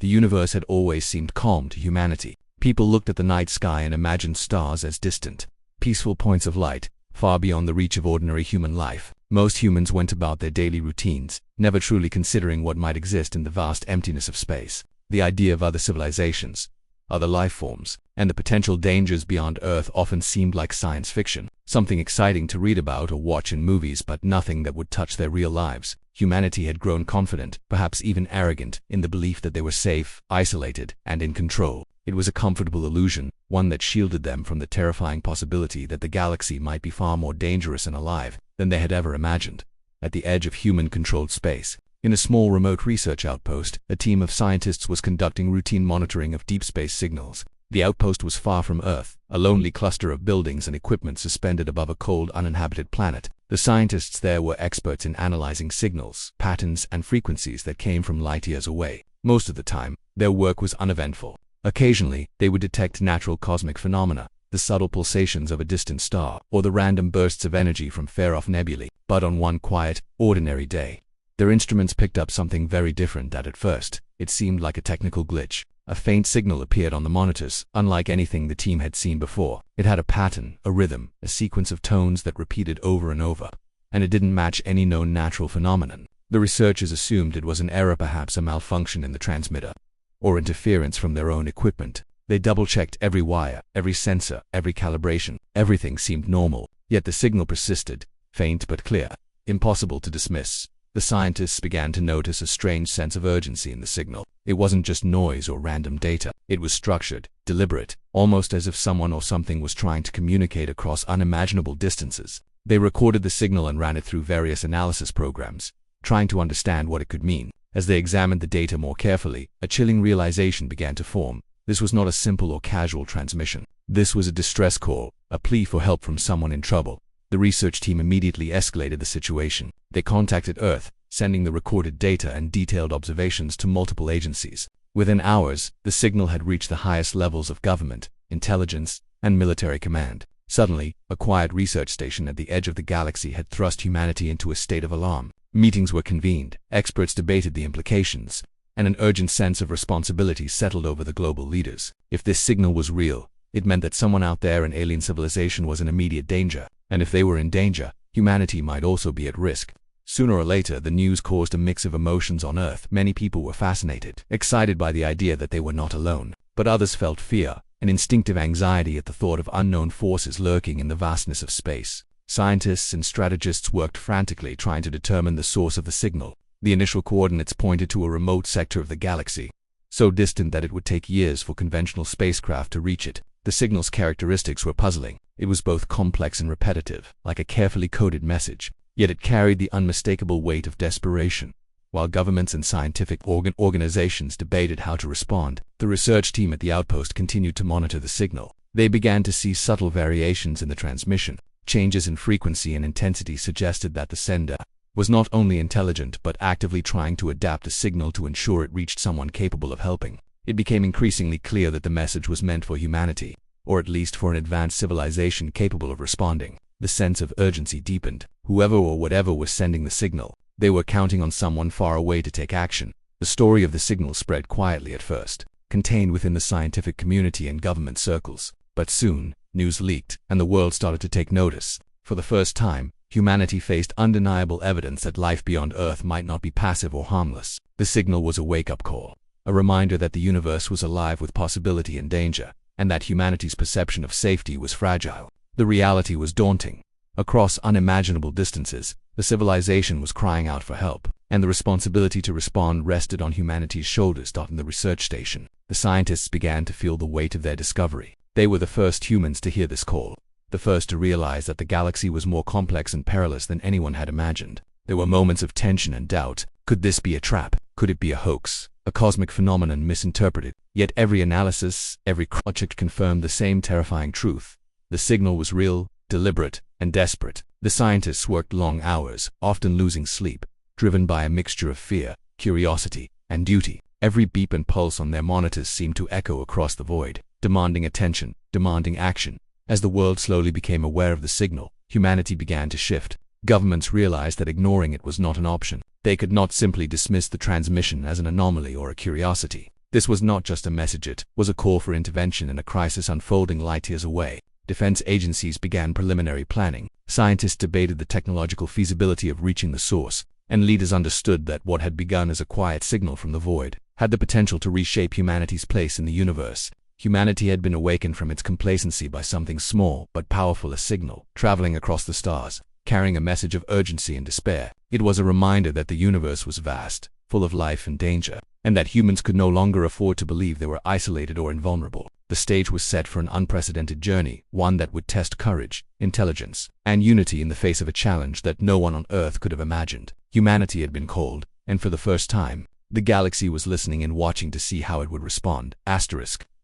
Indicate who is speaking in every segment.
Speaker 1: The universe had always seemed calm to humanity. People looked at the night sky and imagined stars as distant, peaceful points of light, far beyond the reach of ordinary human life. Most humans went about their daily routines, never truly considering what might exist in the vast emptiness of space. The idea of other civilizations, other life forms, and the potential dangers beyond Earth often seemed like science fiction, something exciting to read about or watch in movies, but nothing that would touch their real lives. Humanity had grown confident, perhaps even arrogant, in the belief that they were safe, isolated, and in control. It was a comfortable illusion, one that shielded them from the terrifying possibility that the galaxy might be far more dangerous and alive than they had ever imagined. At the edge of human-controlled space, in a small remote research outpost, a team of scientists was conducting routine monitoring of deep space signals. The outpost was far from Earth, a lonely cluster of buildings and equipment suspended above a cold, uninhabited planet. The scientists there were experts in analyzing signals, patterns, and frequencies that came from light years away. Most of the time, their work was uneventful. Occasionally, they would detect natural cosmic phenomena, the subtle pulsations of a distant star, or the random bursts of energy from far-off nebulae. But on one quiet, ordinary day, their instruments picked up something very different that at first, it seemed like a technical glitch. A faint signal appeared on the monitors, unlike anything the team had seen before. It had a pattern, a rhythm, a sequence of tones that repeated over and over, and it didn't match any known natural phenomenon. The researchers assumed it was an error, perhaps a malfunction in the transmitter, or interference from their own equipment. They double-checked every wire, every sensor, every calibration. Everything seemed normal, yet the signal persisted, faint but clear, impossible to dismiss. The scientists began to notice a strange sense of urgency in the signal. It wasn't just noise or random data. It was structured, deliberate, almost as if someone or something was trying to communicate across unimaginable distances. They recorded the signal and ran it through various analysis programs, trying to understand what it could mean. As they examined the data more carefully, a chilling realization began to form. This was not a simple or casual transmission. This was a distress call, a plea for help from someone in trouble. The research team immediately escalated the situation. They contacted Earth, sending the recorded data and detailed observations to multiple agencies. Within hours, the signal had reached the highest levels of government, intelligence, and military command. Suddenly, a quiet research station at the edge of the galaxy had thrust humanity into a state of alarm. Meetings were convened, experts debated the implications, and an urgent sense of responsibility settled over the global leaders. If this signal was real, it meant that someone out there in alien civilization was in immediate danger, and if they were in danger, humanity might also be at risk. Sooner or later, the news caused a mix of emotions on Earth. Many people were fascinated, excited by the idea that they were not alone, but others felt fear, an instinctive anxiety at the thought of unknown forces lurking in the vastness of space. Scientists and strategists worked frantically trying to determine the source of the signal. The initial coordinates pointed to a remote sector of the galaxy, so distant that it would take years for conventional spacecraft to reach it. The signal's characteristics were puzzling. It was both complex and repetitive, like a carefully coded message, yet it carried the unmistakable weight of desperation. While governments and scientific organizations debated how to respond, the research team at the outpost continued to monitor the signal. They began to see subtle variations in the transmission. Changes in frequency and intensity suggested that the sender was not only intelligent but actively trying to adapt the signal to ensure it reached someone capable of helping. It became increasingly clear that the message was meant for humanity, or at least for an advanced civilization capable of responding. The sense of urgency deepened. Whoever or whatever was sending the signal, they were counting on someone far away to take action. The story of the signal spread quietly at first, contained within the scientific community and government circles. But soon, news leaked, and the world started to take notice. For the first time, humanity faced undeniable evidence that life beyond Earth might not be passive or harmless. The signal was a wake-up call, a reminder that the universe was alive with possibility and danger, and that humanity's perception of safety was fragile. The reality was daunting. Across unimaginable distances, the civilization was crying out for help, and the responsibility to respond rested on humanity's shoulders. In the research station, the scientists began to feel the weight of their discovery. They were the first humans to hear this call, the first to realize that the galaxy was more complex and perilous than anyone had imagined. There were moments of tension and doubt. Could this be a trap? Could it be a hoax? A cosmic phenomenon misinterpreted? Yet every analysis, every project confirmed the same terrifying truth. The signal was real, deliberate, and desperate. The scientists worked long hours, often losing sleep, driven by a mixture of fear, curiosity, and duty. Every beep and pulse on their monitors seemed to echo across the void, demanding attention, demanding action. As the world slowly became aware of the signal, humanity began to shift. Governments realized that ignoring it was not an option. They could not simply dismiss the transmission as an anomaly or a curiosity. This was not just a message, it was a call for intervention in a crisis unfolding light years away. Defense agencies began preliminary planning, scientists debated the technological feasibility of reaching the source, and leaders understood that what had begun as a quiet signal from the void had the potential to reshape humanity's place in the universe. Humanity had been awakened from its complacency by something small but powerful, a signal, traveling across the stars, carrying a message of urgency and despair. It was a reminder that the universe was vast, full of life and danger, and that humans could no longer afford to believe they were isolated or invulnerable. The stage was set for an unprecedented journey, one that would test courage, intelligence, and unity in the face of a challenge that no one on Earth could have imagined. Humanity had been called, and for the first time, the galaxy was listening and watching to see how it would respond.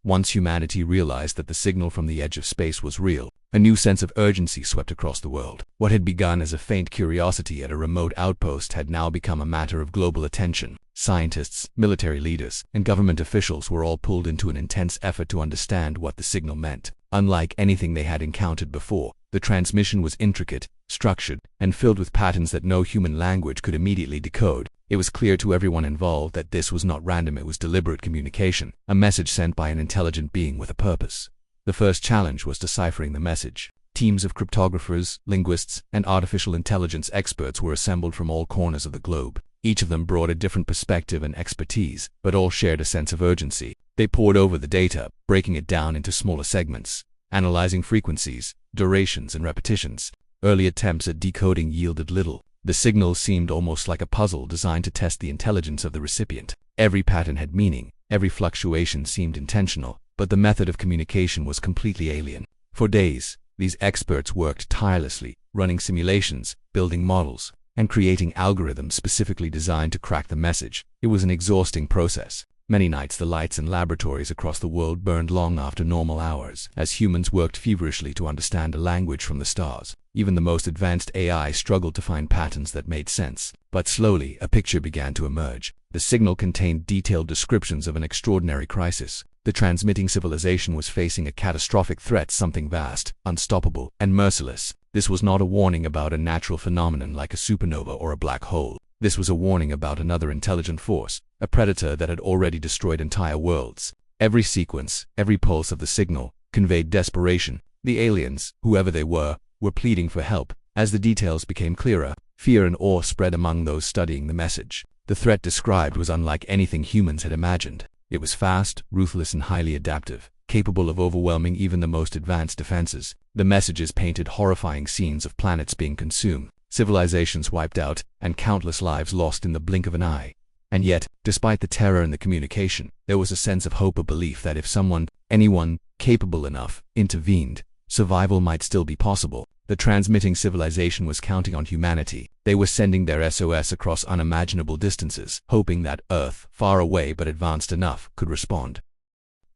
Speaker 1: Once humanity realized that the signal from the edge of space was real, a new sense of urgency swept across the world. What had begun as a faint curiosity at a remote outpost had now become a matter of global attention. Scientists, military leaders, and government officials were all pulled into an intense effort to understand what the signal meant. Unlike anything they had encountered before, the transmission was intricate, structured, and filled with patterns that no human language could immediately decode. It was clear to everyone involved that this was not random, it was deliberate communication, a message sent by an intelligent being with a purpose. The first challenge was deciphering the message. Teams of cryptographers, linguists, and artificial intelligence experts were assembled from all corners of the globe. Each of them brought a different perspective and expertise, but all shared a sense of urgency. They pored over the data, breaking it down into smaller segments, analyzing frequencies, durations, and repetitions. Early attempts at decoding yielded little. The signal seemed almost like a puzzle designed to test the intelligence of the recipient. Every pattern had meaning, every fluctuation seemed intentional, but the method of communication was completely alien. For days, these experts worked tirelessly, running simulations, building models, and creating algorithms specifically designed to crack the message. It was an exhausting process. Many nights the lights in laboratories across the world burned long after normal hours, as humans worked feverishly to understand a language from the stars. Even the most advanced AI struggled to find patterns that made sense. But slowly, a picture began to emerge. The signal contained detailed descriptions of an extraordinary crisis. The transmitting civilization was facing a catastrophic threat, something vast, unstoppable, and merciless. This was not a warning about a natural phenomenon like a supernova or a black hole. This was a warning about another intelligent force, a predator that had already destroyed entire worlds. Every sequence, every pulse of the signal, conveyed desperation. The aliens, whoever they were pleading for help. As the details became clearer, fear and awe spread among those studying the message. The threat described was unlike anything humans had imagined. It was fast, ruthless, and highly adaptive, capable of overwhelming even the most advanced defenses. The messages painted horrifying scenes of planets being consumed, civilizations wiped out, and countless lives lost in the blink of an eye. And yet, despite the terror in the communication, there was a sense of hope, a belief that if anyone capable enough, intervened, survival might still be possible. The transmitting civilization was counting on humanity. They were sending their SOS across unimaginable distances, hoping that Earth, far away but advanced enough, could respond.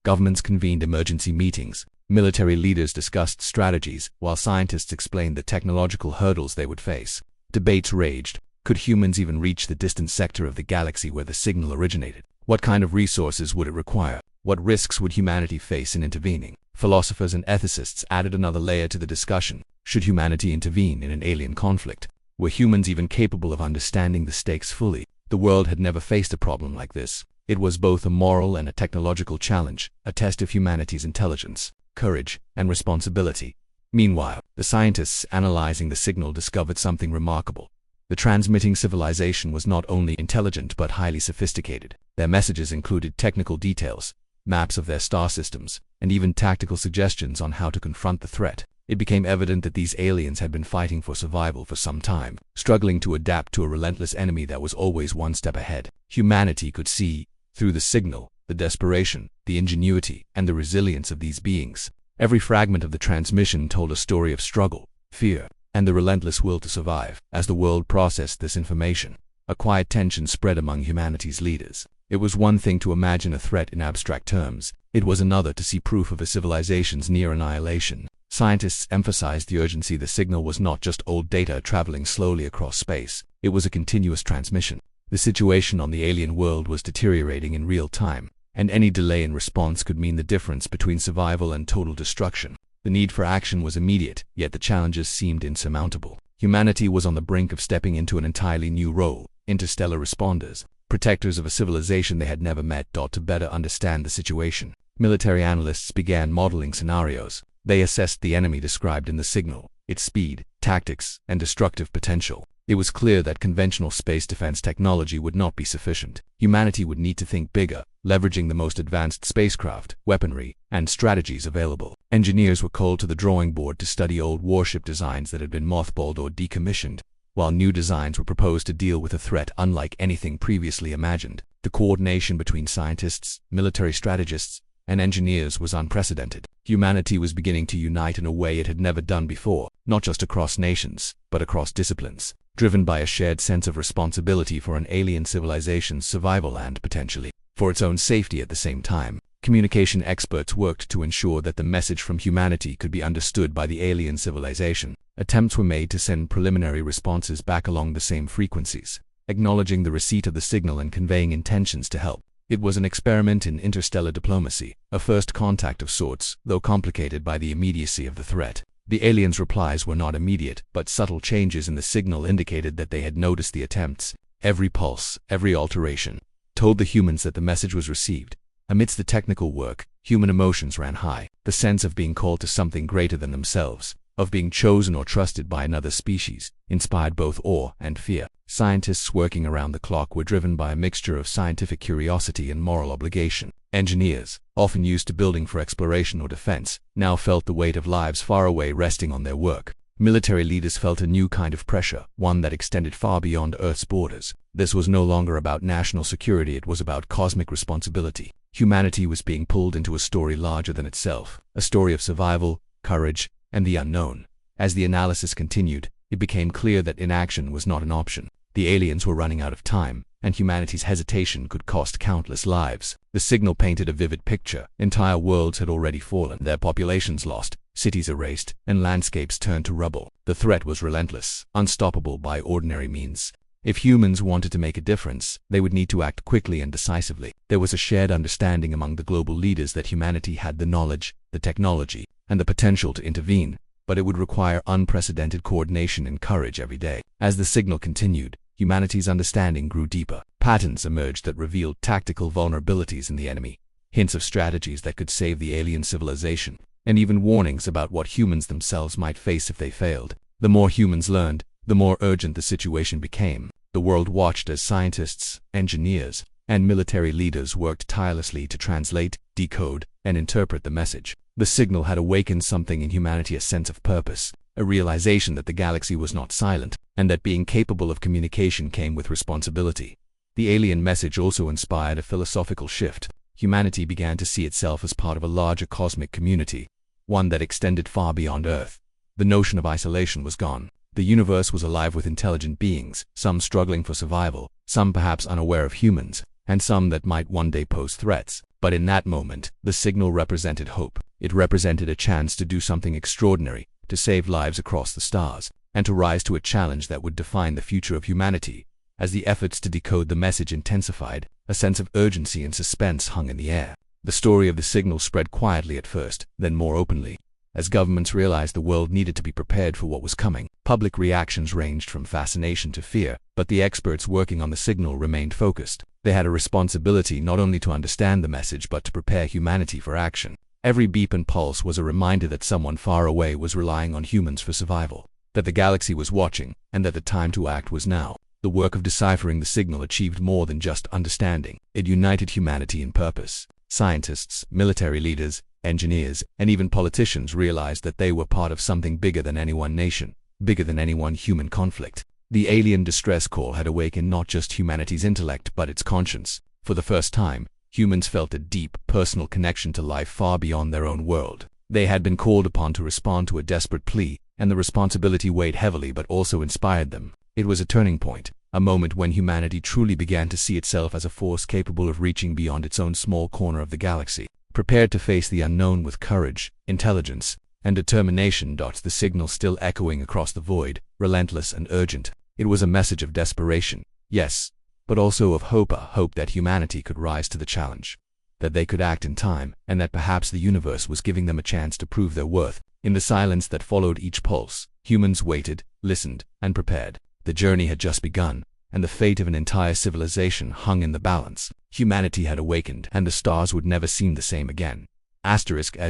Speaker 1: Governments convened emergency meetings. Military leaders discussed strategies, while scientists explained the technological hurdles they would face. Debates raged. Could humans even reach the distant sector of the galaxy where the signal originated? What kind of resources would it require? What risks would humanity face in intervening? Philosophers and ethicists added another layer to the discussion. Should humanity intervene in an alien conflict? Were humans even capable of understanding the stakes fully? The world had never faced a problem like this. It was both a moral and a technological challenge, a test of humanity's intelligence, courage, and responsibility. Meanwhile, the scientists analyzing the signal discovered something remarkable. The transmitting civilization was not only intelligent but highly sophisticated. Their messages included technical details, maps of their star systems, and even tactical suggestions on how to confront the threat. It became evident that these aliens had been fighting for survival for some time, struggling to adapt to a relentless enemy that was always one step ahead. Humanity could see, through the signal, the desperation, the ingenuity, and the resilience of these beings. Every fragment of the transmission told a story of struggle, fear, and the relentless will to survive. As the world processed this information, a quiet tension spread among humanity's leaders. It was one thing to imagine a threat in abstract terms. It was another to see proof of a civilization's near annihilation. Scientists emphasized the urgency. The signal was not just old data traveling slowly across space. It was a continuous transmission. The situation on the alien world was deteriorating in real time, and any delay in response could mean the difference between survival and total destruction. The need for action was immediate, yet the challenges seemed insurmountable. Humanity was on the brink of stepping into an entirely new role, interstellar responders. protectors of a civilization they had never met. To better understand the situation, military analysts began modeling scenarios. They assessed the enemy described in the signal, its speed, tactics, and destructive potential. It was clear that conventional space defense technology would not be sufficient. Humanity would need to think bigger, leveraging the most advanced spacecraft, weaponry, and strategies available. Engineers were called to the drawing board to study old warship designs that had been mothballed or decommissioned, while new designs were proposed to deal with a threat unlike anything previously imagined. The coordination between scientists, military strategists, and engineers was unprecedented. Humanity was beginning to unite in a way it had never done before, not just across nations, but across disciplines, driven by a shared sense of responsibility for an alien civilization's survival and, potentially, for its own safety at the same time. Communication experts worked to ensure that the message from humanity could be understood by the alien civilization. Attempts were made to send preliminary responses back along the same frequencies, acknowledging the receipt of the signal and conveying intentions to help. It was an experiment in interstellar diplomacy, a first contact of sorts, though complicated by the immediacy of the threat. The aliens' replies were not immediate, but subtle changes in the signal indicated that they had noticed the attempts. Every pulse, every alteration, told the humans that the message was received. Amidst the technical work, human emotions ran high. The sense of being called to something greater than themselves, of being chosen or trusted by another species, inspired both awe and fear. Scientists working around the clock were driven by a mixture of scientific curiosity and moral obligation. Engineers, often used to building for exploration or defense, now felt the weight of lives far away resting on their work. Military leaders felt a new kind of pressure, one that extended far beyond Earth's borders. This was no longer about national security, it was about cosmic responsibility. Humanity was being pulled into a story larger than itself, a story of survival, courage, and the unknown. As the analysis continued, it became clear that inaction was not an option. The aliens were running out of time, and humanity's hesitation could cost countless lives. The signal painted a vivid picture. Entire worlds had already fallen, their populations lost, cities erased, and landscapes turned to rubble. The threat was relentless, unstoppable by ordinary means. If humans wanted to make a difference, they would need to act quickly and decisively. There was a shared understanding among the global leaders that humanity had the knowledge, the technology, and the potential to intervene, but it would require unprecedented coordination and courage every day. As the signal continued, humanity's understanding grew deeper. Patterns emerged that revealed tactical vulnerabilities in the enemy, hints of strategies that could save the alien civilization, and even warnings about what humans themselves might face if they failed. The more humans learned, the more urgent the situation became. The world watched as scientists, engineers, and military leaders worked tirelessly to translate, decode, and interpret the message. The signal had awakened something in humanity, a sense of purpose, a realization that the galaxy was not silent, and that being capable of communication came with responsibility. The alien message also inspired a philosophical shift. Humanity began to see itself as part of a larger cosmic community, one that extended far beyond Earth. The notion of isolation was gone. The universe was alive with intelligent beings, some struggling for survival, some perhaps unaware of humans, and some that might one day pose threats. But in that moment, the signal represented hope. It represented a chance to do something extraordinary, to save lives across the stars, and to rise to a challenge that would define the future of humanity. As the efforts to decode the message intensified, a sense of urgency and suspense hung in the air. The story of the signal spread quietly at first, then more openly. As governments realized the world needed to be prepared for what was coming, public reactions ranged from fascination to fear, but the experts working on the signal remained focused. They had a responsibility not only to understand the message but to prepare humanity for action. Every beep and pulse was a reminder that someone far away was relying on humans for survival, that the galaxy was watching, and that the time to act was now. The work of deciphering the signal achieved more than just understanding. It united humanity in purpose. Scientists, military leaders, engineers, and even politicians realized that they were part of something bigger than any one nation, bigger than any one human conflict. The alien distress call had awakened not just humanity's intellect but its conscience. For the first time, humans felt a deep, personal connection to life far beyond their own world. They had been called upon to respond to a desperate plea, and the responsibility weighed heavily but also inspired them. It was a turning point, a moment when humanity truly began to see itself as a force capable of reaching beyond its own small corner of the galaxy, prepared to face the unknown with courage, intelligence, and determination. The signal still echoing across the void, relentless and urgent. It was a message of desperation, yes, but also of hope, a hope that humanity could rise to the challenge, that they could act in time, and that perhaps the universe was giving them a chance to prove their worth. In the silence that followed each pulse, humans waited, listened, and prepared. The journey had just begun, and the fate of an entire civilization hung in the balance. Humanity had awakened, and the stars would never seem the same again. As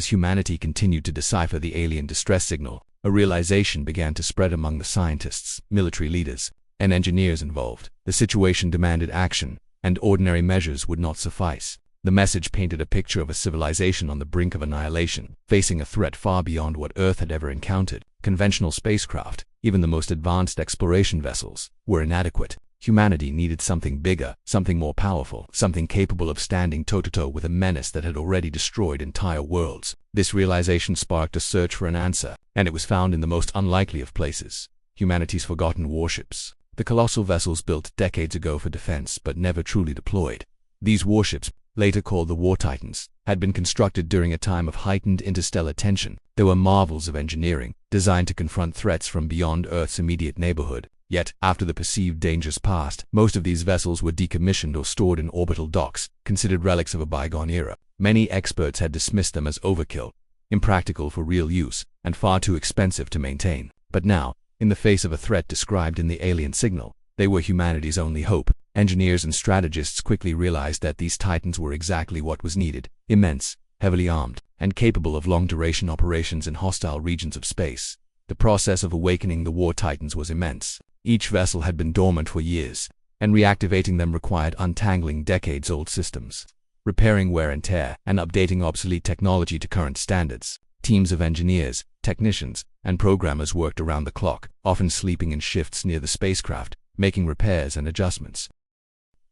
Speaker 1: humanity continued to decipher the alien distress signal, a realization began to spread among the scientists, military leaders, and engineers involved. The situation demanded action, and ordinary measures would not suffice. The message painted a picture of a civilization on the brink of annihilation, facing a threat far beyond what Earth had ever encountered. Conventional spacecraft, even the most advanced exploration vessels, were inadequate. Humanity needed something bigger, something more powerful, something capable of standing toe-to-toe with a menace that had already destroyed entire worlds. This realization sparked a search for an answer, and it was found in the most unlikely of places: humanity's forgotten warships. The colossal vessels built decades ago for defense but never truly deployed. These warships, later called the War Titans, had been constructed during a time of heightened interstellar tension. They were marvels of engineering, designed to confront threats from beyond Earth's immediate neighborhood. Yet, after the perceived dangers passed, most of these vessels were decommissioned or stored in orbital docks, considered relics of a bygone era. Many experts had dismissed them as overkill, impractical for real use, and far too expensive to maintain. But now, in the face of a threat described in the alien signal, they were humanity's only hope. Engineers and strategists quickly realized that these titans were exactly what was needed: immense, heavily armed, and capable of long-duration operations in hostile regions of space. The process of awakening the War Titans was immense. Each vessel had been dormant for years, and reactivating them required untangling decades-old systems, repairing wear and tear, and updating obsolete technology to current standards. Teams of engineers, technicians, and programmers worked around the clock, often sleeping in shifts near the spacecraft, making repairs and adjustments.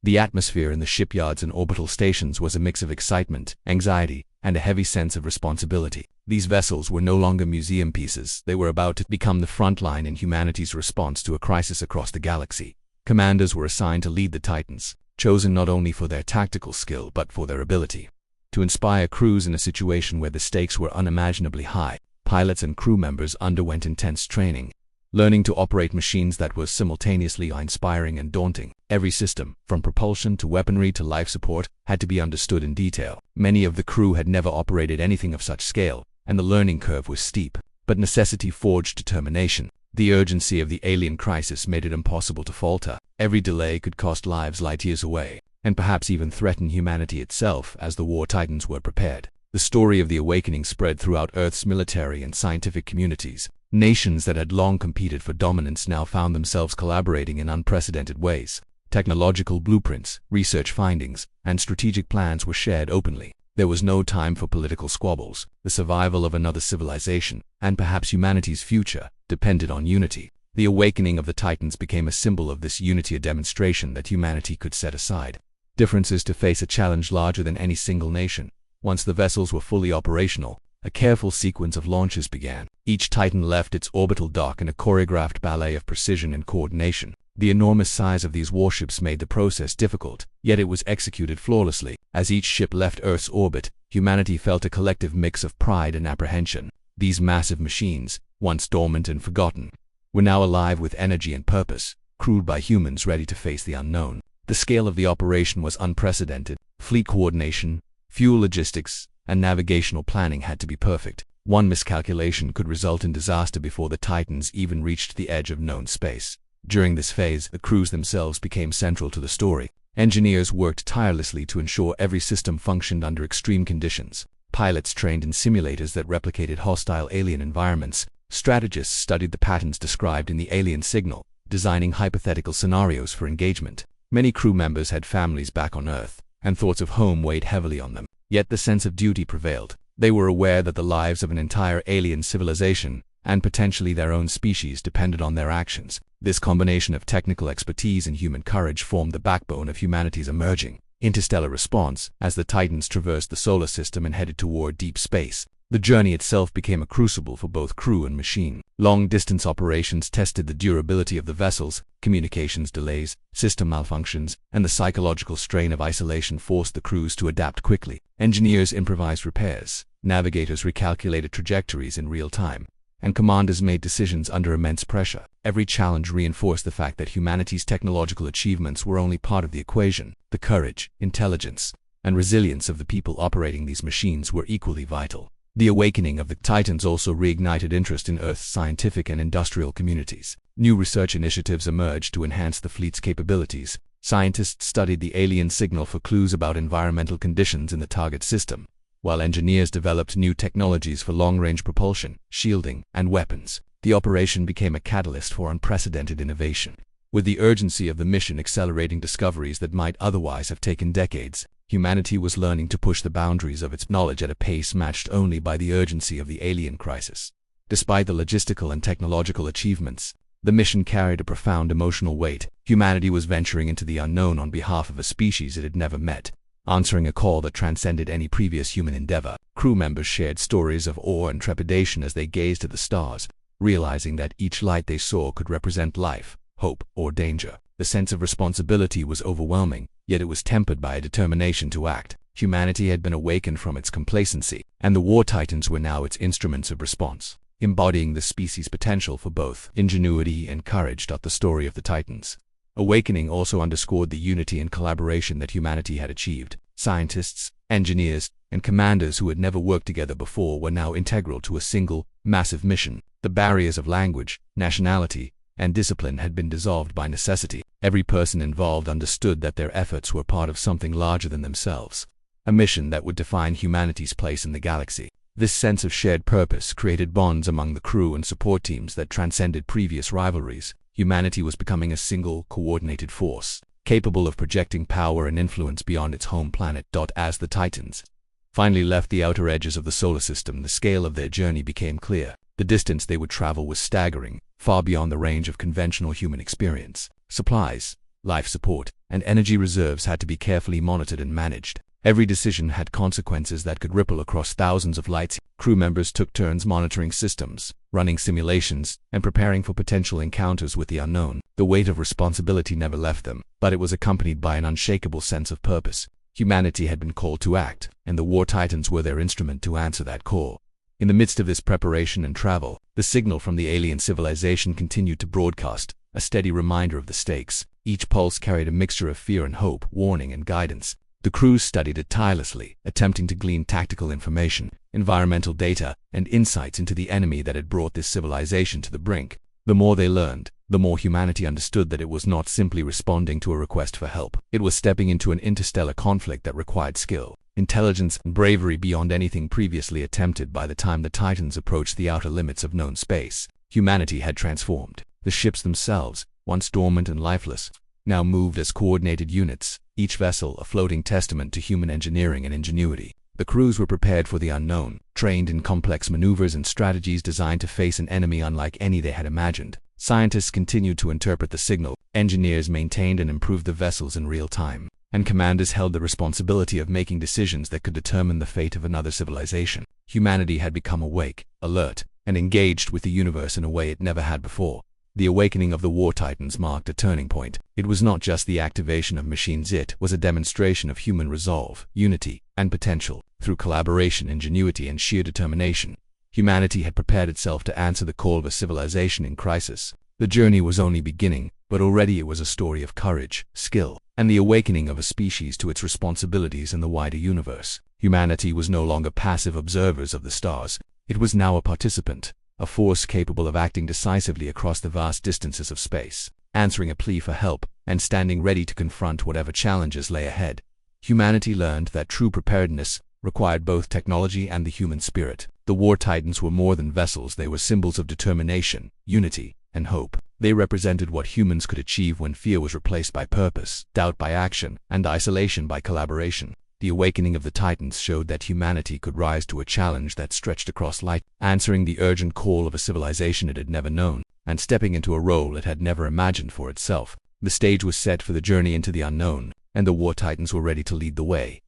Speaker 1: The atmosphere in the shipyards and orbital stations was a mix of excitement, anxiety, and a heavy sense of responsibility. These vessels were no longer museum pieces. They were about to become the front line in humanity's response to a crisis across the galaxy. Commanders were assigned to lead the Titans, chosen not only for their tactical skill but for their ability to inspire crews in a situation where the stakes were unimaginably high. Pilots and crew members underwent intense training, learning to operate machines that were simultaneously inspiring and daunting. Every system, from propulsion to weaponry to life support, had to be understood in detail. Many of the crew had never operated anything of such scale, and the learning curve was steep. But necessity forged determination. The urgency of the alien crisis made it impossible to falter. Every delay could cost lives light years away, and perhaps even threaten humanity itself. As the War Titans were prepared, the story of the awakening spread throughout Earth's military and scientific communities. Nations that had long competed for dominance now found themselves collaborating in unprecedented ways. Technological blueprints, research findings, and strategic plans were shared openly. There was no time for political squabbles. The survival of another civilization, and perhaps humanity's future, depended on unity. The awakening of the Titans became a symbol of this unity, a demonstration that humanity could set aside differences to face a challenge larger than any single nation. Once the vessels were fully operational, a careful sequence of launches began. Each Titan left its orbital dock in a choreographed ballet of precision and coordination. The enormous size of these warships made the process difficult, yet it was executed flawlessly. As each ship left Earth's orbit, humanity felt a collective mix of pride and apprehension. These massive machines, once dormant and forgotten, were now alive with energy and purpose, crewed by humans ready to face the unknown. The scale of the operation was unprecedented. Fleet coordination, fuel logistics, and navigational planning had to be perfect. One miscalculation could result in disaster before the Titans even reached the edge of known space. During this phase, the crews themselves became central to the story. Engineers worked tirelessly to ensure every system functioned under extreme conditions. Pilots trained in simulators that replicated hostile alien environments. Strategists studied the patterns described in the alien signal, designing hypothetical scenarios for engagement. Many crew members had families back on Earth, and thoughts of home weighed heavily on them. Yet the sense of duty prevailed. They were aware that the lives of an entire alien civilization, and potentially their own species, depended on their actions. This combination of technical expertise and human courage formed the backbone of humanity's emerging interstellar response. As the Titans traversed the solar system and headed toward deep space, the journey itself became a crucible for both crew and machine. Long-distance operations tested the durability of the vessels. Communications delays, system malfunctions, and the psychological strain of isolation forced the crews to adapt quickly. Engineers improvised repairs, navigators recalculated trajectories in real time, and commanders made decisions under immense pressure. Every challenge reinforced the fact that humanity's technological achievements were only part of the equation. The courage, intelligence, and resilience of the people operating these machines were equally vital. The awakening of the Titans also reignited interest in Earth's scientific and industrial communities. New research initiatives emerged to enhance the fleet's capabilities. Scientists studied the alien signal for clues about environmental conditions in the target system, while engineers developed new technologies for long-range propulsion, shielding, and weapons. The operation became a catalyst for unprecedented innovation. With the urgency of the mission accelerating discoveries that might otherwise have taken decades, humanity was learning to push the boundaries of its knowledge at a pace matched only by the urgency of the alien crisis. Despite the logistical and technological achievements, the mission carried a profound emotional weight. Humanity was venturing into the unknown on behalf of a species it had never met, answering a call that transcended any previous human endeavor. Crew members shared stories of awe and trepidation as they gazed at the stars, realizing that each light they saw could represent life, hope, or danger. The sense of responsibility was overwhelming, yet it was tempered by a determination to act. Humanity had been awakened from its complacency, and the War Titans were now its instruments of response, embodying the species' potential for both ingenuity and courage. The story of the Titans' awakening also underscored the unity and collaboration that humanity had achieved. Scientists, engineers, and commanders who had never worked together before were now integral to a single, massive mission. The barriers of language, nationality, and discipline had been dissolved by necessity. Every person involved understood that their efforts were part of something larger than themselves, a mission that would define humanity's place in the galaxy. This sense of shared purpose created bonds among the crew and support teams that transcended previous rivalries. Humanity was becoming a single, coordinated force, capable of projecting power and influence beyond its home planet. As the Titans finally left the outer edges of the solar system, the scale of their journey became clear. The distance they would travel was staggering, far beyond the range of conventional human experience. Supplies, life support, and energy reserves had to be carefully monitored and managed. Every decision had consequences that could ripple across thousands of lights. Crew members took turns monitoring systems, running simulations, and preparing for potential encounters with the unknown. The weight of responsibility never left them, but it was accompanied by an unshakable sense of purpose. Humanity had been called to act, and the War Titans were their instrument to answer that call. In the midst of this preparation and travel, the signal from the alien civilization continued to broadcast, a steady reminder of the stakes. Each pulse carried a mixture of fear and hope, warning and guidance. The crews studied it tirelessly, attempting to glean tactical information, environmental data, and insights into the enemy that had brought this civilization to the brink. The more they learned, the more humanity understood that it was not simply responding to a request for help. It was stepping into an interstellar conflict that required skill, intelligence, and bravery beyond anything previously attempted. By the time the Titans approached the outer limits of known space, humanity had transformed. The ships themselves, once dormant and lifeless, now moved as coordinated units, each vessel a floating testament to human engineering and ingenuity. The crews were prepared for the unknown, trained in complex maneuvers and strategies designed to face an enemy unlike any they had imagined. Scientists continued to interpret the signal, engineers maintained and improved the vessels in real time, and commanders held the responsibility of making decisions that could determine the fate of another civilization. Humanity had become awake, alert, and engaged with the universe in a way it never had before. The awakening of the War Titans marked a turning point. It was not just the activation of machines, it was a demonstration of human resolve, unity, and potential. Through collaboration, ingenuity, and sheer determination, humanity had prepared itself to answer the call of a civilization in crisis. The journey was only beginning, but already it was a story of courage, skill, and the awakening of a species to its responsibilities in the wider universe. Humanity was no longer passive observers of the stars. It was now a participant, a force capable of acting decisively across the vast distances of space, answering a plea for help, and standing ready to confront whatever challenges lay ahead. Humanity learned that true preparedness required both technology and the human spirit. The War Titans were more than vessels. They were symbols of determination, unity, and hope. They represented what humans could achieve when fear was replaced by purpose, doubt by action, and isolation by collaboration. The awakening of the Titans showed that humanity could rise to a challenge that stretched across light, answering the urgent call of a civilization it had never known, and stepping into a role it had never imagined for itself. The stage was set for the journey into the unknown, and the War Titans were ready to lead the way.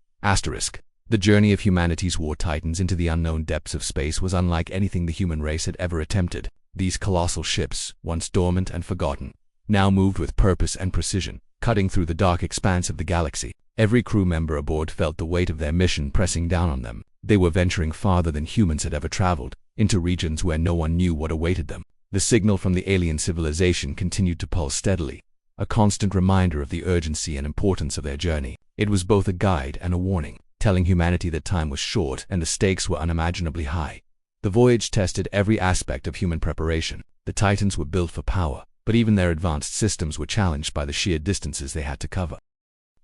Speaker 1: The journey of humanity's War Titans into the unknown depths of space was unlike anything the human race had ever attempted. These colossal ships, once dormant and forgotten, now moved with purpose and precision, cutting through the dark expanse of the galaxy. Every crew member aboard felt the weight of their mission pressing down on them. They were venturing farther than humans had ever traveled, into regions where no one knew what awaited them. The signal from the alien civilization continued to pulse steadily, a constant reminder of the urgency and importance of their journey. It was both a guide and a warning. telling humanity that time was short and the stakes were unimaginably high. The voyage tested every aspect of human preparation. The Titans were built for power, but even their advanced systems were challenged by the sheer distances they had to cover.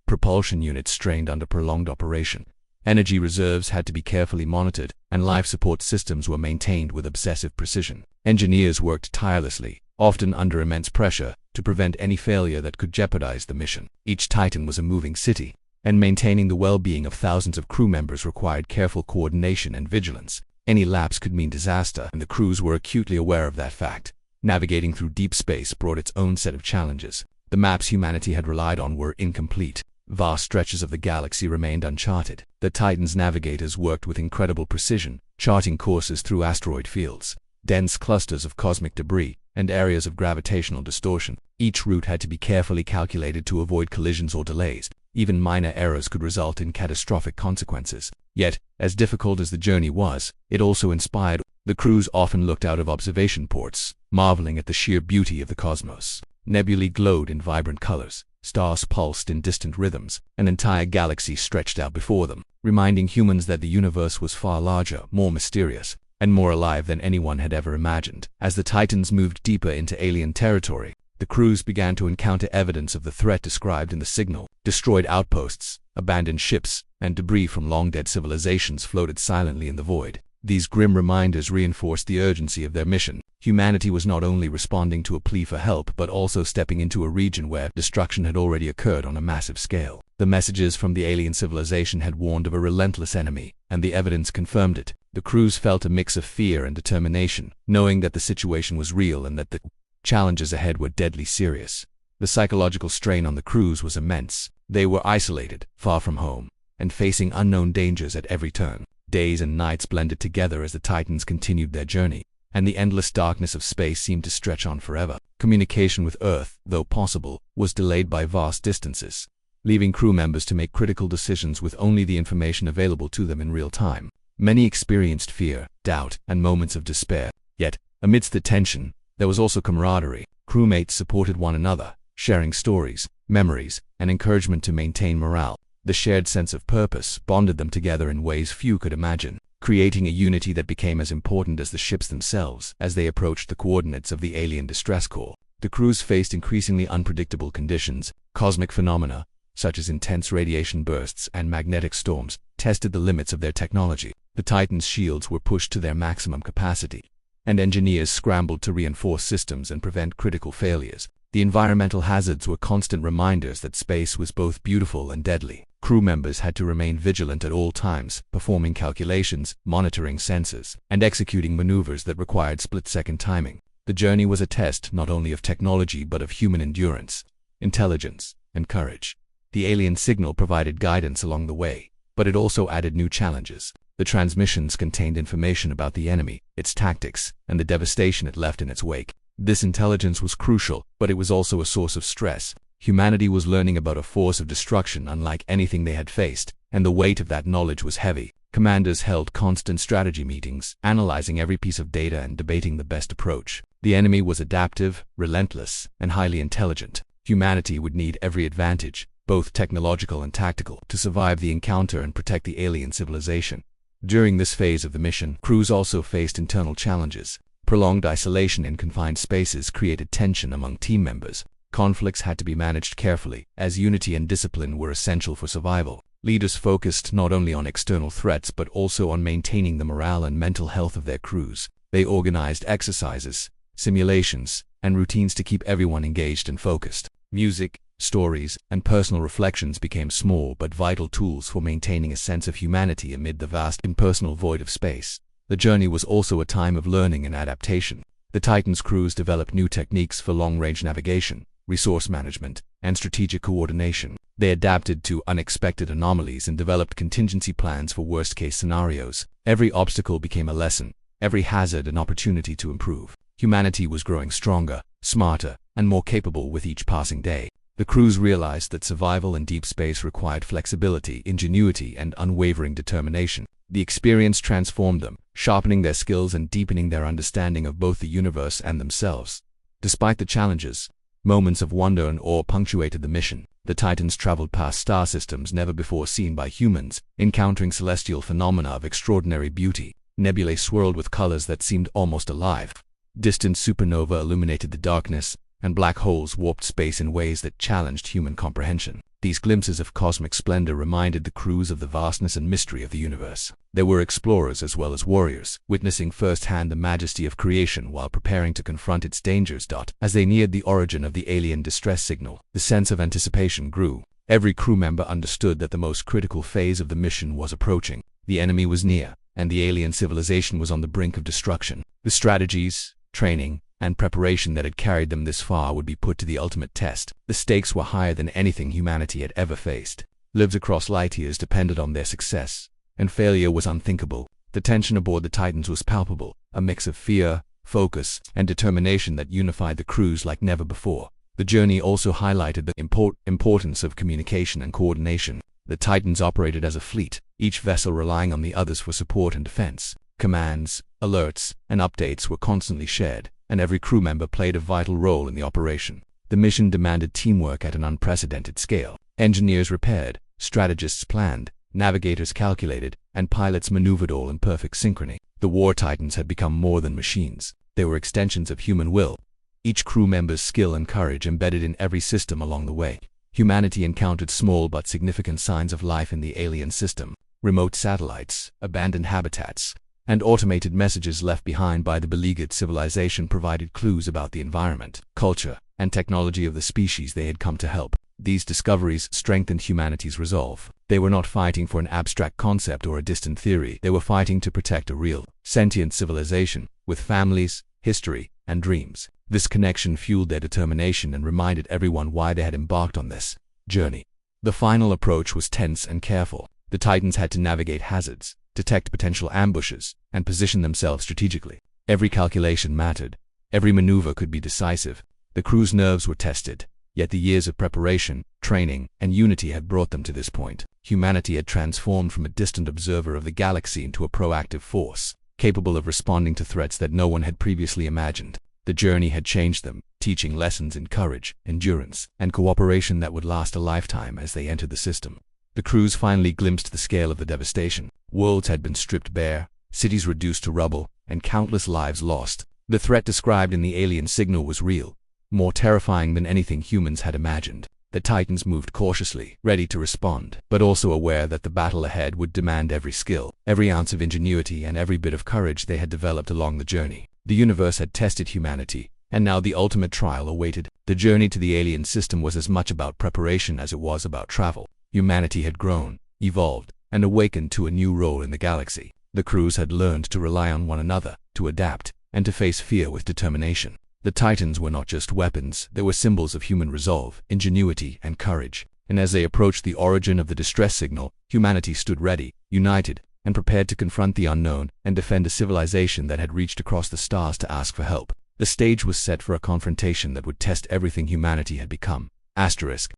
Speaker 1: Propulsion units strained under prolonged operation. Energy reserves had to be carefully monitored, and life support systems were maintained with obsessive precision. Engineers worked tirelessly, often under immense pressure, to prevent any failure that could jeopardize the mission. Each Titan was a moving city, and maintaining the well-being of thousands of crew members required careful coordination and vigilance. Any lapse could mean disaster, and the crews were acutely aware of that fact. Navigating through deep space brought its own set of challenges. The maps humanity had relied on were incomplete. Vast stretches of the galaxy remained uncharted. The Titan's navigators worked with incredible precision, charting courses through asteroid fields, dense clusters of cosmic debris, and areas of gravitational distortion. Each route had to be carefully calculated to avoid collisions or delays. Even minor errors could result in catastrophic consequences. Yet, as difficult as the journey was, it also inspired. The crews often looked out of observation ports, marveling at the sheer beauty of the cosmos. Nebulae glowed in vibrant colors, stars pulsed in distant rhythms, an entire galaxy stretched out before them, reminding humans that the universe was far larger, more mysterious, and more alive than anyone had ever imagined. As the Titans moved deeper into alien territory, the crews began to encounter evidence of the threat described in the signal. Destroyed outposts, abandoned ships, and debris from long-dead civilizations floated silently in the void. These grim reminders reinforced the urgency of their mission. Humanity was not only responding to a plea for help but also stepping into a region where destruction had already occurred on a massive scale. The messages from the alien civilization had warned of a relentless enemy, and the evidence confirmed it. The crews felt a mix of fear and determination, knowing that the situation was real and that the challenges ahead were deadly serious. The psychological strain on the crews was immense. They were isolated, far from home, and facing unknown dangers at every turn. Days and nights blended together as the Titans continued their journey, and the endless darkness of space seemed to stretch on forever. Communication with Earth, though possible, was delayed by vast distances, leaving crew members to make critical decisions with only the information available to them in real time. Many experienced fear, doubt, and moments of despair. Yet, amidst the tension, there was also camaraderie. Crewmates supported one another, sharing stories, memories, and encouragement to maintain morale. The shared sense of purpose bonded them together in ways few could imagine, creating a unity that became as important as the ships themselves. As they approached the coordinates of the alien distress call, the crews faced increasingly unpredictable conditions. Cosmic phenomena, such as intense radiation bursts and magnetic storms, tested the limits of their technology. The Titans' shields were pushed to their maximum capacity, and engineers scrambled to reinforce systems and prevent critical failures. The environmental hazards were constant reminders that space was both beautiful and deadly. Crew members had to remain vigilant at all times, performing calculations, monitoring sensors, and executing maneuvers that required split-second timing. The journey was a test not only of technology but of human endurance, intelligence, and courage. The alien signal provided guidance along the way, but it also added new challenges. The transmissions contained information about the enemy, its tactics, and the devastation it left in its wake. This intelligence was crucial, but it was also a source of stress. Humanity was learning about a force of destruction unlike anything they had faced, and the weight of that knowledge was heavy. Commanders held constant strategy meetings, analyzing every piece of data and debating the best approach. The enemy was adaptive, relentless, and highly intelligent. Humanity would need every advantage, both technological and tactical, to survive the encounter and protect the alien civilization. During this phase of the mission, crews also faced internal challenges. Prolonged isolation in confined spaces created tension among team members. Conflicts had to be managed carefully, as unity and discipline were essential for survival. Leaders focused not only on external threats but also on maintaining the morale and mental health of their crews. They organized exercises, simulations, and routines to keep everyone engaged and focused. Music, stories, and personal reflections became small but vital tools for maintaining a sense of humanity amid the vast impersonal void of space. The journey was also a time of learning and adaptation. The Titans' crews developed new techniques for long-range navigation, resource management, and strategic coordination. They adapted to unexpected anomalies and developed contingency plans for worst-case scenarios. Every obstacle became a lesson, every hazard an opportunity to improve. Humanity was growing stronger, smarter, and more capable with each passing day. The crews realized that survival in deep space required flexibility, ingenuity, and unwavering determination. The experience transformed them, sharpening their skills and deepening their understanding of both the universe and themselves. Despite the challenges, Moments of wonder and awe punctuated the mission. The Titans traveled past star systems never before seen by humans, encountering celestial phenomena of extraordinary beauty. Nebulae swirled with colors that seemed almost alive. Distant supernova illuminated the darkness, and black holes warped space in ways that challenged human comprehension. These glimpses of cosmic splendor reminded the crews of the vastness and mystery of the universe. They were explorers as well as warriors, witnessing firsthand the majesty of creation while preparing to confront its dangers. As they neared the origin of the alien distress signal, the sense of anticipation grew. Every crew member understood that the most critical phase of the mission was approaching. The enemy was near, and the alien civilization was on the brink of destruction. The strategies, training, and preparation that had carried them this far would be put to the ultimate test. The stakes were higher than anything humanity had ever faced. Lives across light years depended on their success, and failure was unthinkable. The tension aboard the Titans was palpable, a mix of fear, focus, and determination that unified the crews like never before. The journey also highlighted the importance of communication and coordination. The Titans operated as a fleet, each vessel relying on the others for support and defense. Commands, alerts, and updates were constantly shared, and every crew member played a vital role in the operation. The mission demanded teamwork at an unprecedented scale. Engineers repaired, strategists planned, navigators calculated, and pilots maneuvered all in perfect synchrony. The War Titans had become more than machines. They were extensions of human will. Each crew member's skill and courage embedded in every system along the way. Humanity encountered small but significant signs of life in the alien system. Remote satellites, abandoned habitats, and automated messages left behind by the beleaguered civilization provided clues about the environment, culture, and technology of the species they had come to help. These discoveries strengthened humanity's resolve. They were not fighting for an abstract concept or a distant theory. They were fighting to protect a real, sentient civilization, with families, history, and dreams. This connection fueled their determination and reminded everyone why they had embarked on this journey. The final approach was tense and careful. The Titans had to navigate hazards, detect potential ambushes, and position themselves strategically. Every calculation mattered. Every maneuver could be decisive. The crew's nerves were tested, yet the years of preparation, training, and unity had brought them to this point. Humanity had transformed from a distant observer of the galaxy into a proactive force, capable of responding to threats that no one had previously imagined. The journey had changed them, teaching lessons in courage, endurance, and cooperation that would last a lifetime as they entered the system. The crews finally glimpsed the scale of the devastation. Worlds had been stripped bare, cities reduced to rubble, and countless lives lost. The threat described in the alien signal was real, more terrifying than anything humans had imagined. The Titans moved cautiously, ready to respond, but also aware that the battle ahead would demand every skill, every ounce of ingenuity, and every bit of courage they had developed along the journey. The universe had tested humanity, and now the ultimate trial awaited. The journey to the alien system was as much about preparation as it was about travel. Humanity had grown, evolved, and awakened to a new role in the galaxy. The crews had learned to rely on one another, to adapt, and to face fear with determination. The Titans were not just weapons, they were symbols of human resolve, ingenuity, and courage. And as they approached the origin of the distress signal, humanity stood ready, united, and prepared to confront the unknown and defend a civilization that had reached across the stars to ask for help. The stage was set for a confrontation that would test everything humanity had become. Asterisk.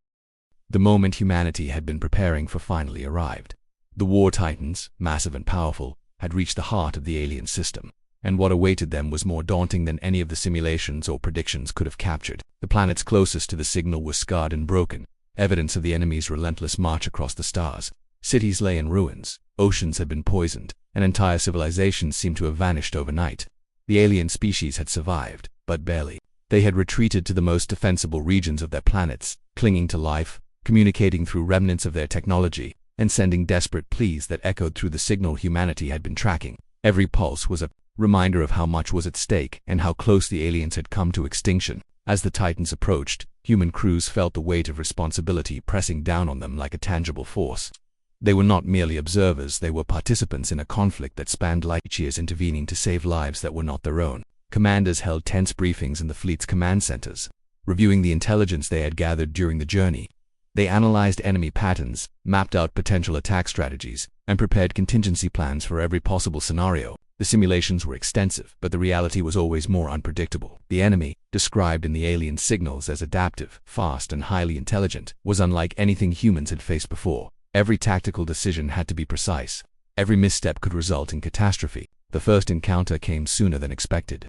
Speaker 1: The moment humanity had been preparing for finally arrived. The War Titans, massive and powerful, had reached the heart of the alien system, and what awaited them was more daunting than any of the simulations or predictions could have captured. The planets closest to the signal were scarred and broken, evidence of the enemy's relentless march across the stars. Cities lay in ruins, oceans had been poisoned, and entire civilizations seemed to have vanished overnight. The alien species had survived, but barely. They had retreated to the most defensible regions of their planets, clinging to life, communicating through remnants of their technology, and sending desperate pleas that echoed through the signal humanity had been tracking. Every pulse was a reminder of how much was at stake and how close the aliens had come to extinction. As the Titans approached, human crews felt the weight of responsibility pressing down on them like a tangible force. They were not merely observers, they were participants in a conflict that spanned light years, intervening to save lives that were not their own. Commanders held tense briefings in the fleet's command centers, reviewing the intelligence they had gathered during the journey. They analyzed enemy patterns, mapped out potential attack strategies, and prepared contingency plans for every possible scenario. The simulations were extensive, but the reality was always more unpredictable. The enemy, described in the alien signals as adaptive, fast, and highly intelligent, was unlike anything humans had faced before. Every tactical decision had to be precise. Every misstep could result in catastrophe. The first encounter came sooner than expected.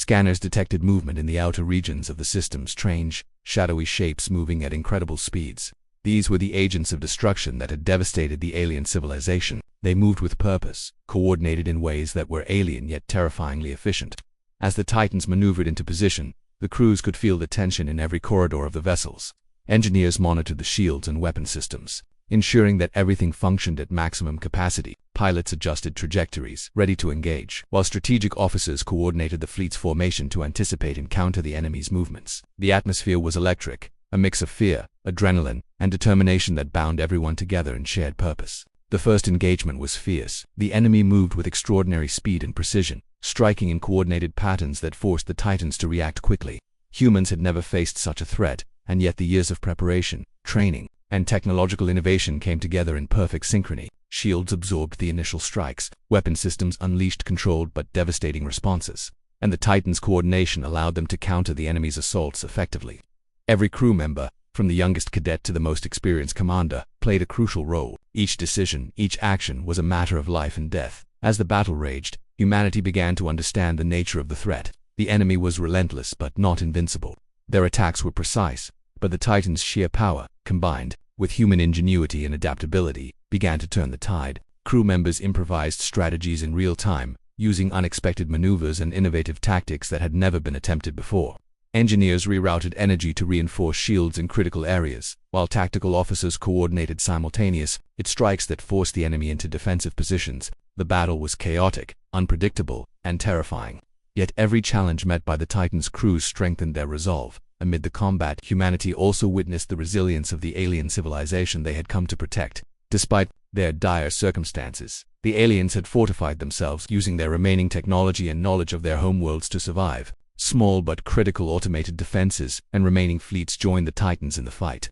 Speaker 1: Scanners detected movement in the outer regions of the system, strange, shadowy shapes moving at incredible speeds. These were the agents of destruction that had devastated the alien civilization. They moved with purpose, coordinated in ways that were alien yet terrifyingly efficient. As the Titans maneuvered into position, the crews could feel the tension in every corridor of the vessels. Engineers monitored the shields and weapon systems, ensuring that everything functioned at maximum capacity. Pilots adjusted trajectories, ready to engage, while strategic officers coordinated the fleet's formation to anticipate and counter the enemy's movements. The atmosphere was electric, a mix of fear, adrenaline, and determination that bound everyone together in shared purpose. The first engagement was fierce. The enemy moved with extraordinary speed and precision, striking in coordinated patterns that forced the Titans to react quickly. Humans had never faced such a threat, and yet the years of preparation, training, and technological innovation came together in perfect synchrony. Shields absorbed the initial strikes, weapon systems unleashed controlled but devastating responses, and the Titans' coordination allowed them to counter the enemy's assaults effectively. Every crew member, from the youngest cadet to the most experienced commander, played a crucial role. Each decision, each action was a matter of life and death. As the battle raged, humanity began to understand the nature of the threat. The enemy was relentless but not invincible. Their attacks were precise, but the Titans' sheer power, combined with human ingenuity and adaptability, began to turn the tide. Crew members improvised strategies in real time, using unexpected maneuvers and innovative tactics that had never been attempted before. Engineers rerouted energy to reinforce shields in critical areas, while tactical officers coordinated simultaneous strikes that forced the enemy into defensive positions. The battle was chaotic, unpredictable, and terrifying. Yet every challenge met by the Titans' crews strengthened their resolve. Amid the combat, humanity also witnessed the resilience of the alien civilization they had come to protect. Despite their dire circumstances, the aliens had fortified themselves, using their remaining technology and knowledge of their homeworlds to survive. Small but critical automated defenses and remaining fleets joined the Titans in the fight,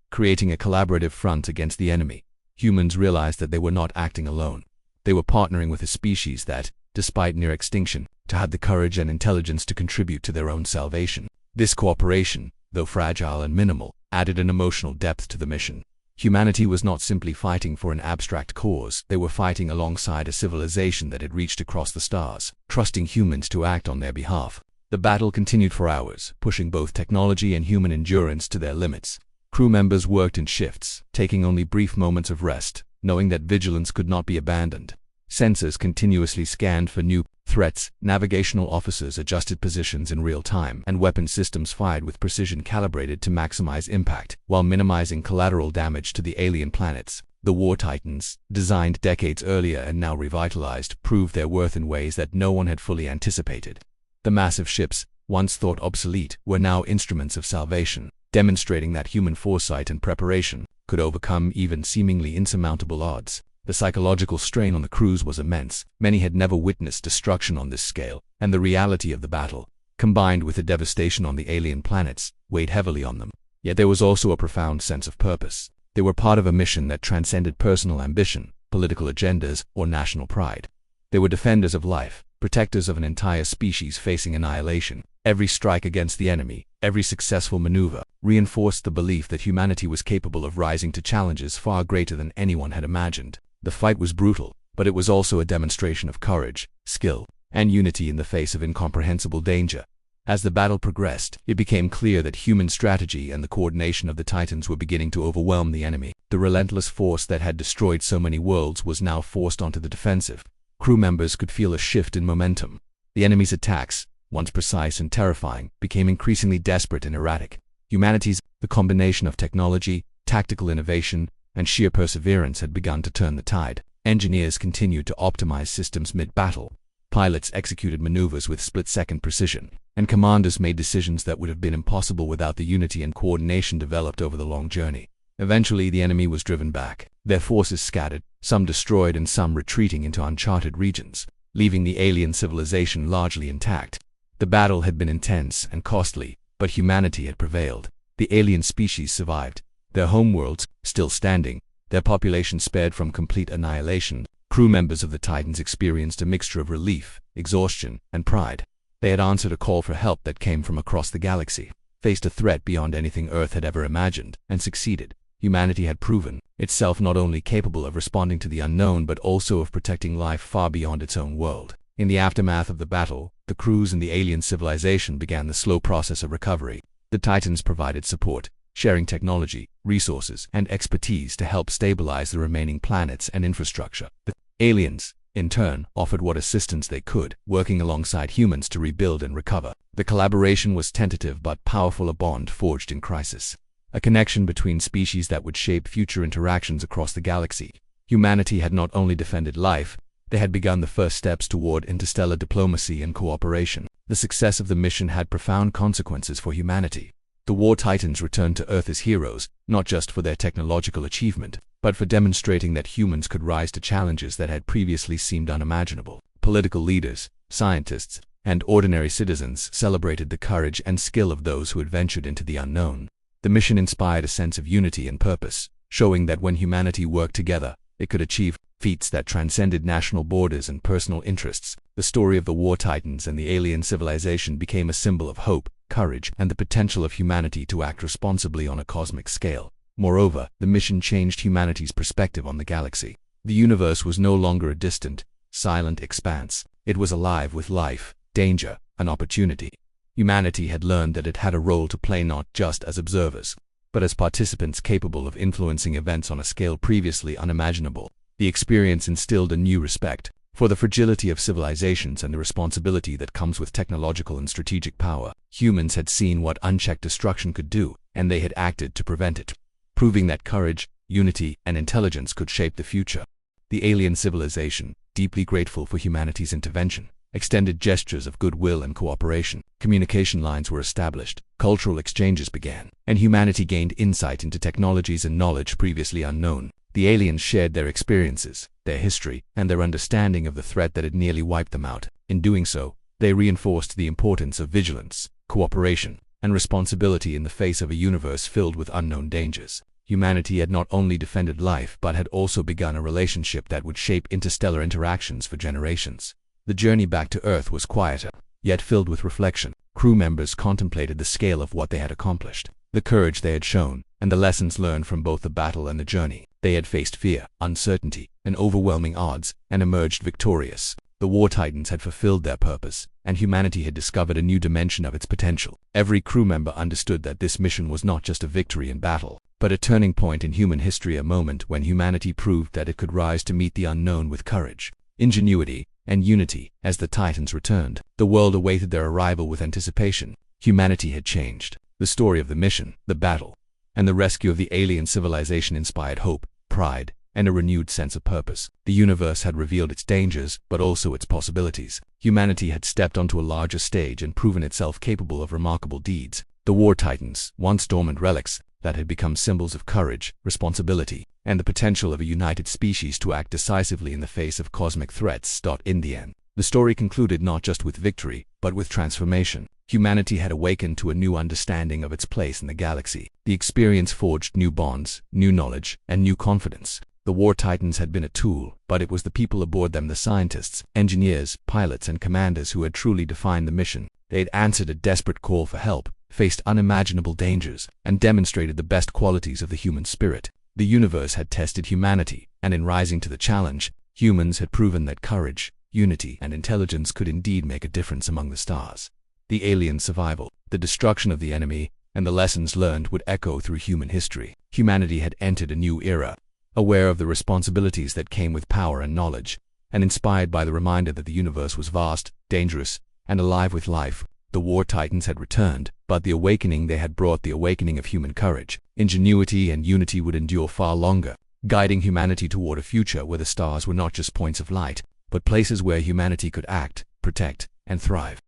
Speaker 1: creating a collaborative front against the enemy. Humans realized that they were not acting alone. They were partnering with a species that, despite near extinction, had the courage and intelligence to contribute to their own salvation. This cooperation, though fragile and minimal, added an emotional depth to the mission. Humanity was not simply fighting for an abstract cause. They were fighting alongside a civilization that had reached across the stars, trusting humans to act on their behalf. The battle continued for hours, pushing both technology and human endurance to their limits. Crew members worked in shifts, taking only brief moments of rest, knowing that vigilance could not be abandoned. Sensors continuously scanned for new threats, navigational officers adjusted positions in real time, and weapon systems fired with precision calibrated to maximize impact, while minimizing collateral damage to the alien planets. The War Titans, designed decades earlier and now revitalized, proved their worth in ways that no one had fully anticipated. The massive ships, once thought obsolete, were now instruments of salvation, demonstrating that human foresight and preparation could overcome even seemingly insurmountable odds. The psychological strain on the crews was immense. Many had never witnessed destruction on this scale, and the reality of the battle, combined with the devastation on the alien planets, weighed heavily on them. Yet there was also a profound sense of purpose. They were part of a mission that transcended personal ambition, political agendas, or national pride. They were defenders of life, protectors of an entire species facing annihilation. Every strike against the enemy, every successful maneuver, reinforced the belief that humanity was capable of rising to challenges far greater than anyone had imagined. The fight was brutal, but it was also a demonstration of courage, skill, and unity in the face of incomprehensible danger. As the battle progressed, it became clear that human strategy and the coordination of the Titans were beginning to overwhelm the enemy. The relentless force that had destroyed so many worlds was now forced onto the defensive. Crew members could feel a shift in momentum. The enemy's attacks, once precise and terrifying, became increasingly desperate and erratic. Humanity's combination of technology, tactical innovation, and sheer perseverance had begun to turn the tide. Engineers continued to optimize systems mid-battle. Pilots executed maneuvers with split-second precision, and commanders made decisions that would have been impossible without the unity and coordination developed over the long journey. Eventually, the enemy was driven back, their forces scattered, some destroyed and some retreating into uncharted regions, leaving the alien civilization largely intact. The battle had been intense and costly, but humanity had prevailed. The alien species survived, their homeworlds still standing, their population spared from complete annihilation. Crew members of the Titans experienced a mixture of relief, exhaustion, and pride. They had answered a call for help that came from across the galaxy, faced a threat beyond anything Earth had ever imagined, and succeeded. Humanity had proven itself not only capable of responding to the unknown but also of protecting life far beyond its own world. In the aftermath of the battle, the crews and the alien civilization began the slow process of recovery. The Titans provided support, sharing technology, resources, and expertise to help stabilize the remaining planets and infrastructure. The aliens, in turn, offered what assistance they could, working alongside humans to rebuild and recover. The collaboration was tentative but powerful, a bond forged in crisis, a connection between species that would shape future interactions across the galaxy. Humanity had not only defended life, they had begun the first steps toward interstellar diplomacy and cooperation. The success of the mission had profound consequences for humanity. The War Titans returned to Earth as heroes, not just for their technological achievement, but for demonstrating that humans could rise to challenges that had previously seemed unimaginable. Political leaders, scientists, and ordinary citizens celebrated the courage and skill of those who had ventured into the unknown. The mission inspired a sense of unity and purpose, showing that when humanity worked together, it could achieve feats that transcended national borders and personal interests. The story of the War Titans and the alien civilization became a symbol of hope, courage, and the potential of humanity to act responsibly on a cosmic scale. Moreover, the mission changed humanity's perspective on the galaxy. The universe was no longer a distant, silent expanse. It was alive with life, danger, and opportunity. Humanity had learned that it had a role to play, not just as observers, but as participants capable of influencing events on a scale previously unimaginable. The experience instilled a new respect for the fragility of civilizations and the responsibility that comes with technological and strategic power. Humans had seen what unchecked destruction could do, and they had acted to prevent it, proving that courage, unity, and intelligence could shape the future. The alien civilization, deeply grateful for humanity's intervention, extended gestures of goodwill and cooperation. Communication lines were established, cultural exchanges began, and humanity gained insight into technologies and knowledge previously unknown. The aliens shared their experiences, their history, and their understanding of the threat that had nearly wiped them out. In doing so, they reinforced the importance of vigilance, cooperation, and responsibility in the face of a universe filled with unknown dangers. Humanity had not only defended life but had also begun a relationship that would shape interstellar interactions for generations. The journey back to Earth was quieter, yet filled with reflection. Crew members contemplated the scale of what they had accomplished, the courage they had shown, and the lessons learned from both the battle and the journey. They had faced fear, uncertainty, and overwhelming odds, and emerged victorious. The War Titans had fulfilled their purpose, and humanity had discovered a new dimension of its potential. Every crew member understood that this mission was not just a victory in battle, but a turning point in human history, a moment when humanity proved that it could rise to meet the unknown with courage, ingenuity, and unity. As the Titans returned, the world awaited their arrival with anticipation. Humanity had changed. The story of the mission, the battle, and the rescue of the alien civilization inspired hope, pride, and a renewed sense of purpose. The universe had revealed its dangers, but also its possibilities. Humanity had stepped onto a larger stage and proven itself capable of remarkable deeds. The War Titans, once dormant relics that had become symbols of courage, responsibility, and the potential of a united species to act decisively in the face of cosmic threats. In the end, the story concluded not just with victory, but with transformation. Humanity had awakened to a new understanding of its place in the galaxy. The experience forged new bonds, new knowledge, and new confidence. The War Titans had been a tool, but it was the people aboard them, the scientists, engineers, pilots, and commanders who had truly defined the mission. They had answered a desperate call for help, faced unimaginable dangers, and demonstrated the best qualities of the human spirit. The universe had tested humanity, and in rising to the challenge, humans had proven that courage, unity, and intelligence could indeed make a difference among the stars. The alien survival, the destruction of the enemy, and the lessons learned would echo through human history. Humanity had entered a new era, aware of the responsibilities that came with power and knowledge, and inspired by the reminder that the universe was vast, dangerous, and alive with life. The War Titans had returned, but the awakening they had brought, the awakening of human courage, ingenuity, and unity, would endure far longer, guiding humanity toward a future where the stars were not just points of light, but places where humanity could act, protect, and thrive.